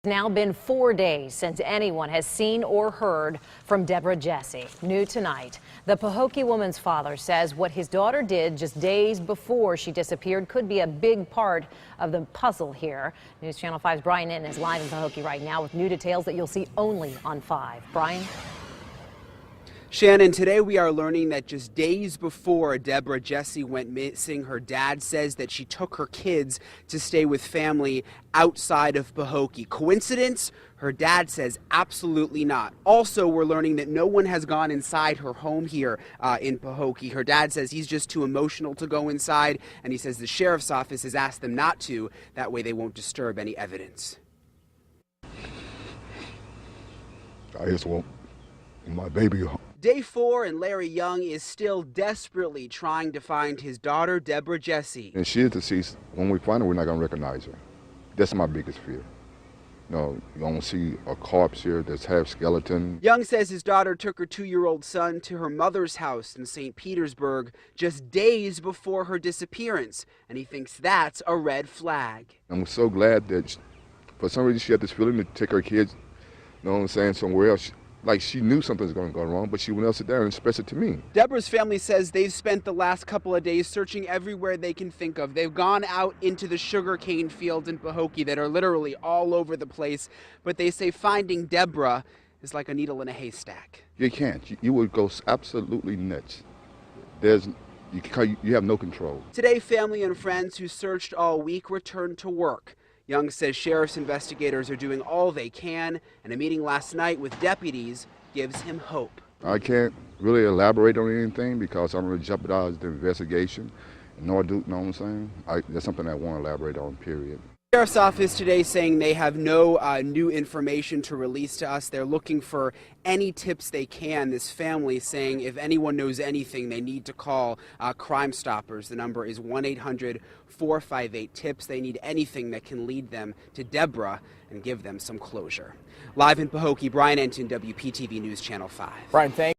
Now been 4 days since anyone has seen or heard from Deborah Jesse. New tonight, the Pahokee woman's father says what his daughter did just days before she disappeared could be a big part of the puzzle here. News Channel 5's Brian Entin is live in Pahokee right now with new details that you'll see only on 5. Brian? Shannon, today we are learning that just days before Deborah Jesse went missing, her dad says that she took her kids to stay with family outside of Pahokee. Coincidence? Her dad says absolutely not. Also, we're learning that no one has gone inside her home here in Pahokee. Her dad says he's just too emotional to go inside, and he says the sheriff's office has asked them not to. That way they won't disturb any evidence. I just want my baby home. Day 4, and Larry Young is still desperately trying to find his daughter, Deborah Jesse. And she is deceased. When we find her, we're not going to recognize her. That's my biggest fear. No, you don't see a corpse here that's half skeleton. Young says his daughter took her 2-year-old son to her mother's house in St. Petersburg just days before her disappearance, and he thinks that's a red flag. I'm so glad that for some reason she had this feeling to take her kids, you know what I'm saying, somewhere else. Like she knew something was going to go wrong, but she went else there and expressed it to me. Deborah's family says they've spent the last couple of days searching everywhere they can think of. They've gone out into the sugarcane fields in Pahokee that are literally all over the place, but they say finding Deborah is like a needle in a haystack. You can't. You would go absolutely nuts. You have no control. Today, family and friends who searched all week returned to work. Young says sheriff's investigators are doing all they can, and a meeting last night with deputies gives him hope. I can't really elaborate on anything because I'm going to jeopardize the investigation. Nor do, you know what I'm saying? That's something I won't elaborate on, period. Sheriff's office today saying they have no new information to release to us. They're looking for any tips they can. This family saying if anyone knows anything, they need to call Crime Stoppers. The number is 1-800-458-TIPS. They need anything that can lead them to Deborah and give them some closure. Live in Pahokee, Brian Entin, WPTV News Channel 5. Brian, thank you.